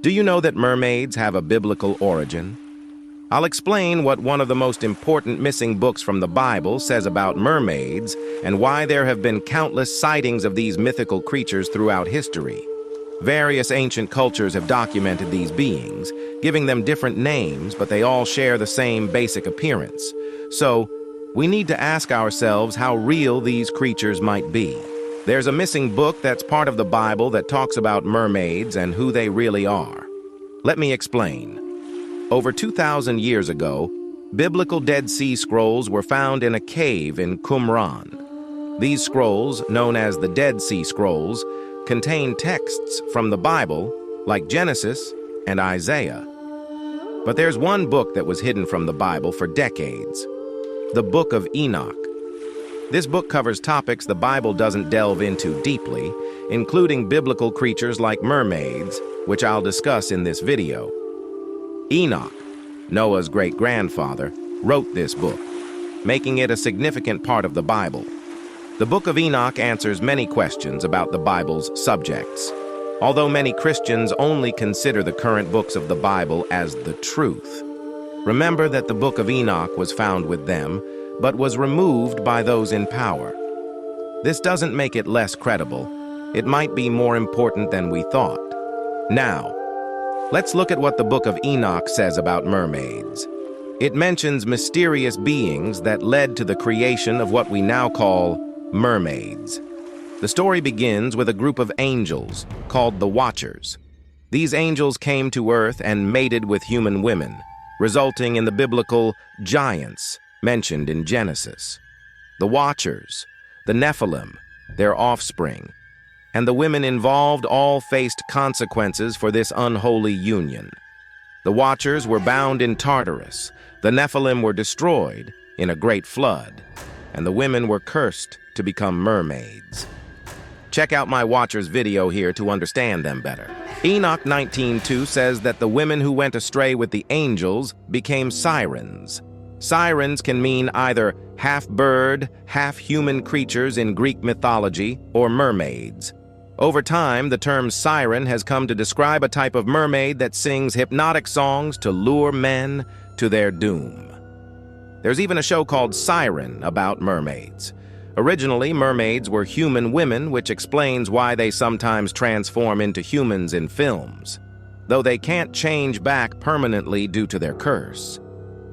Do you know that mermaids have a biblical origin? I'll explain what one of the most important missing books from the Bible says about mermaids and why there have been countless sightings of these mythical creatures throughout history. Various ancient cultures have documented these beings, giving them different names, but they all share the same basic appearance. So, we need to ask ourselves how real these creatures might be. There's a missing book that's part of the Bible that talks about mermaids and who they really are. Let me explain. Over 2,000 years ago, biblical Dead Sea Scrolls were found in a cave in Qumran. These scrolls, known as the Dead Sea Scrolls, contain texts from the Bible, like Genesis and Isaiah. But there's one book that was hidden from the Bible for decades, the Book of Enoch. This book covers topics the Bible doesn't delve into deeply, including biblical creatures like mermaids, which I'll discuss in this video. Enoch, Noah's great-grandfather, wrote this book, making it a significant part of the Bible. The Book of Enoch answers many questions about the Bible's subjects, although many Christians only consider the current books of the Bible as the truth. Remember that the Book of Enoch was found with them, but was removed by those in power. This doesn't make it less credible. It might be more important than we thought. Now, let's look at what the Book of Enoch says about mermaids. It mentions mysterious beings that led to the creation of what we now call mermaids. The story begins with a group of angels called the Watchers. These angels came to earth and mated with human women, resulting in the biblical giants mentioned in Genesis. The Watchers, the Nephilim, their offspring, and the women involved all faced consequences for this unholy union. The Watchers were bound in Tartarus, the Nephilim were destroyed in a great flood, and the women were cursed to become mermaids. Check out my Watchers video here to understand them better. Enoch 19:2 says that the women who went astray with the angels became sirens. Sirens can mean either half-bird, half-human creatures in Greek mythology or mermaids. Over time, the term siren has come to describe a type of mermaid that sings hypnotic songs to lure men to their doom. There's even a show called Siren about mermaids. Originally, mermaids were human women, which explains why they sometimes transform into humans in films, though they can't change back permanently due to their curse.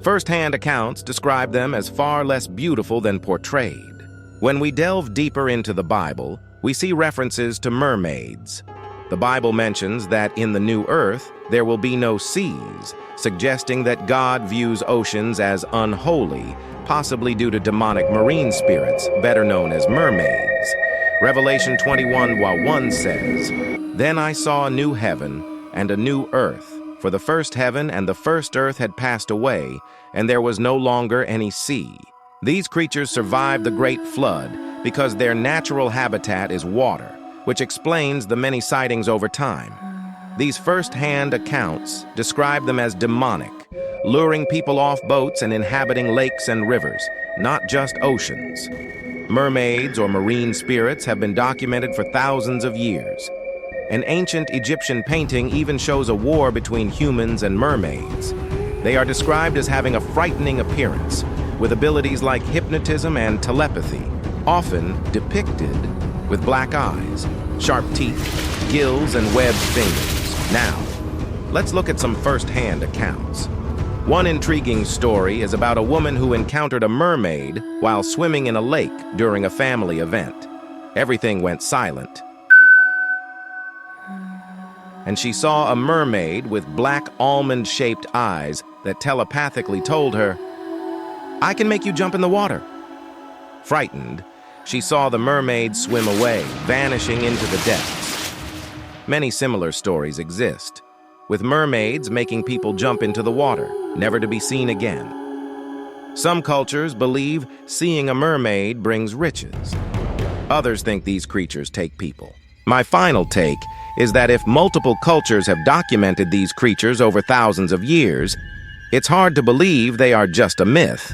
First-hand accounts describe them as far less beautiful than portrayed. When we delve deeper into the Bible, we see references to mermaids. The Bible mentions that in the new earth, there will be no seas, suggesting that God views oceans as unholy, possibly due to demonic marine spirits, better known as mermaids. Revelation 21:1 says, "Then I saw a new heaven and a new earth, for the first heaven and the first earth had passed away, and there was no longer any sea." These creatures survived the great flood because their natural habitat is water, which explains the many sightings over time. These first-hand accounts describe them as demonic, luring people off boats and inhabiting lakes and rivers, not just oceans. Mermaids or marine spirits have been documented for thousands of years. An ancient Egyptian painting even shows a war between humans and mermaids. They are described as having a frightening appearance, with abilities like hypnotism and telepathy, often depicted with black eyes, sharp teeth, gills, and webbed fingers. Now, let's look at some first-hand accounts. One intriguing story is about a woman who encountered a mermaid while swimming in a lake during a family event. Everything went silent, and she saw a mermaid with black almond-shaped eyes that telepathically told her, "I can make you jump in the water." Frightened, she saw the mermaid swim away, vanishing into the depths. Many similar stories exist, with mermaids making people jump into the water, never to be seen again. Some cultures believe seeing a mermaid brings riches. Others think these creatures take people. My final take is that if multiple cultures have documented these creatures over thousands of years, it's hard to believe they are just a myth.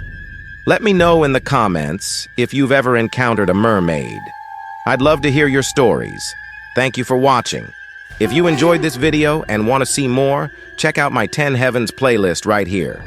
Let me know in the comments if you've ever encountered a mermaid. I'd love to hear your stories. Thank you for watching. If you enjoyed this video and want to see more, check out my 10 Heavens playlist right here.